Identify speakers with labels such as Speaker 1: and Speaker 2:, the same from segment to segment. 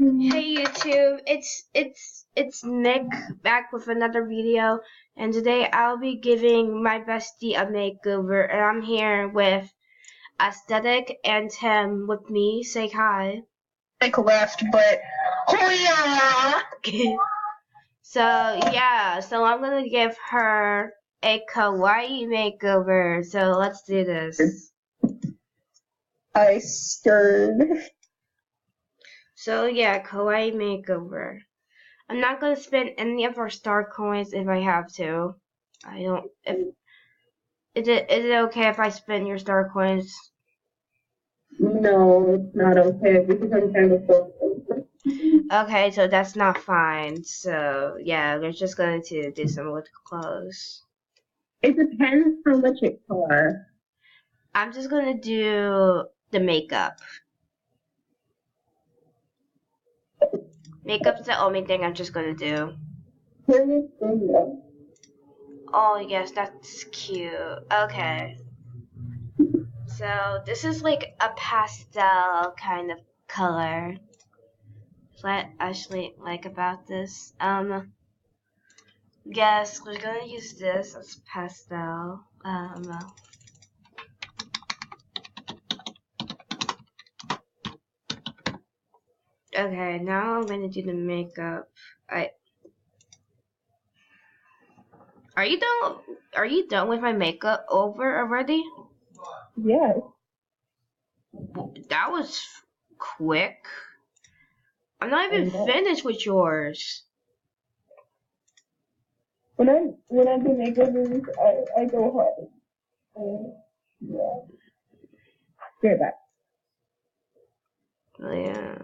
Speaker 1: Hey YouTube, it's Nick back with another video, and today I'll be giving my bestie a makeover, and I'm here with Aesthetic and Tim with me. Say hi.
Speaker 2: Nick left, but oh
Speaker 1: So I'm gonna give her a kawaii makeover. So let's do this.
Speaker 2: I stirred.
Speaker 1: So yeah, kawaii makeover. I'm not gonna spend any of our star coins if I have to. I don't. Is it okay if I spend your star coins?
Speaker 2: No, it's not okay because I'm trying to focus.
Speaker 1: Okay, so that's not fine. So yeah, we're just going to do some with clothes.
Speaker 2: It depends how much it costs.
Speaker 1: I'm just gonna do the makeup. Makeup's the only thing I'm just gonna do. Oh yes, that's cute. Okay. So this is like a pastel kind of color. What I actually like about this. Yes, we're gonna use this as pastel. Okay, now I'm gonna do the makeup. Are you done? Are you done with my makeup over already?
Speaker 2: Yes.
Speaker 1: That was quick. I'm not even finished with yours.
Speaker 2: When I do makeovers, I go hard. Yeah. Be right back.
Speaker 1: Yeah.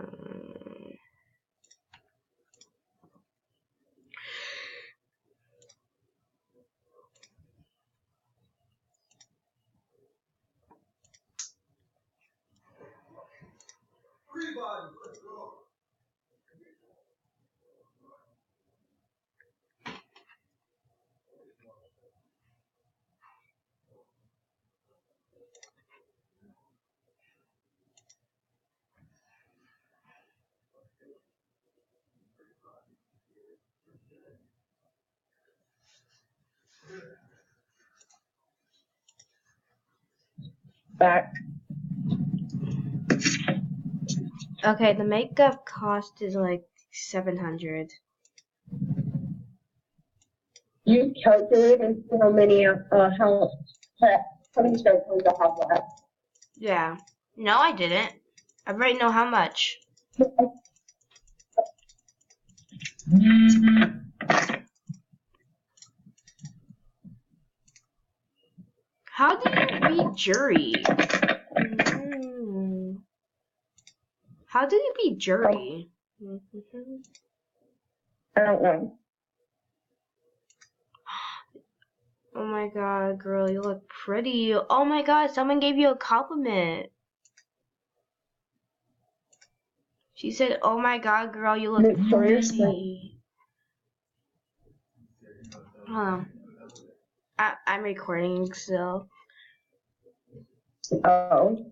Speaker 2: Back.
Speaker 1: Okay, the makeup cost is like 700.
Speaker 2: You calculated how many how many star coins I have left.
Speaker 1: Yeah. No, I didn't. I already know how much. How do you beat jury? How do you beat jury?
Speaker 2: I don't know.
Speaker 1: Oh my god, girl, you look pretty. Oh my god, someone gave you a compliment. She said, oh my god, girl, you look pretty. Hold on. I'm recording still.
Speaker 2: Oh.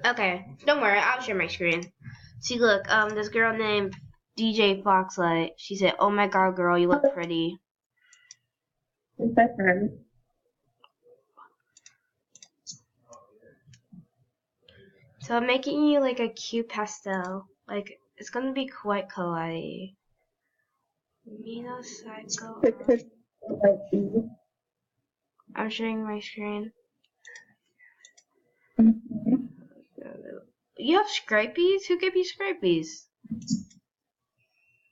Speaker 1: Okay, don't worry, I'll share my screen. See, look, this girl named DJ Foxlight, she said, oh my god, girl, you look pretty.
Speaker 2: Is that friend?
Speaker 1: So I'm making you like a cute pastel. Like, it's gonna be quite kawaii. Mino Psycho. I'm sharing my screen. You have Scrapies? Who gave you Scrapies?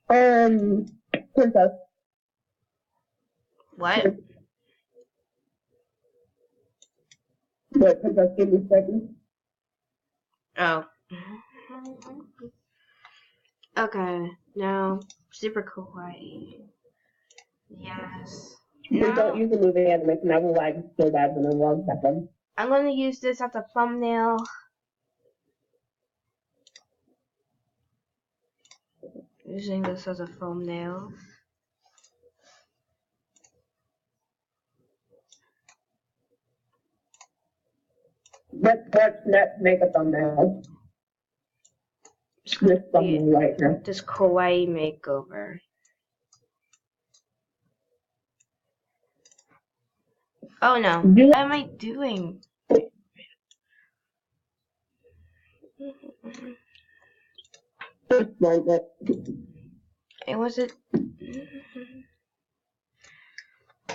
Speaker 2: Princess.
Speaker 1: What?
Speaker 2: What, Princess gave me Scrapies?
Speaker 1: Oh. Okay, now, super kawaii. Yes.
Speaker 2: Just don't use the moving animation. I will lag so bad when I wrong second.
Speaker 1: I'm gonna use this as a thumbnail. Using this as a thumbnail.
Speaker 2: Let's make a thumbnail. this thumbnail right here.
Speaker 1: This kawaii makeover. Oh no, what am I doing? It wasn't.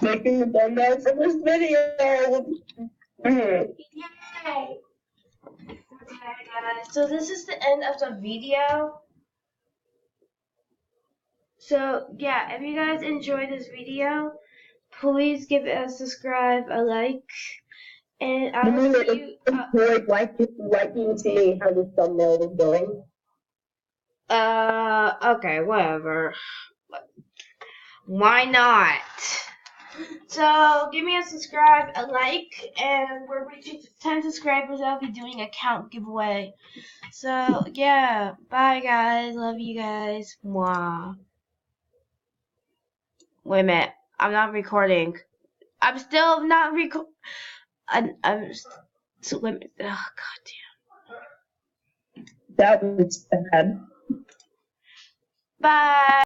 Speaker 2: Making the thumbnail for this video.
Speaker 1: Yay! Okay, guys. So this is the end of the video. So yeah, if you guys enjoyed this video, please give it a subscribe, a like, and I will see you.
Speaker 2: Liking seeing how this thumbnail is going.
Speaker 1: Okay, whatever. Why not? So give me a subscribe, a like, and we're reaching 10 subscribers. I'll be doing a count giveaway. So yeah, bye guys. Love you guys. Mwah. Wait a minute. I'm not recording. I'm still not record. I'm so let me. Oh god damn.
Speaker 2: That was bad.
Speaker 1: Bye.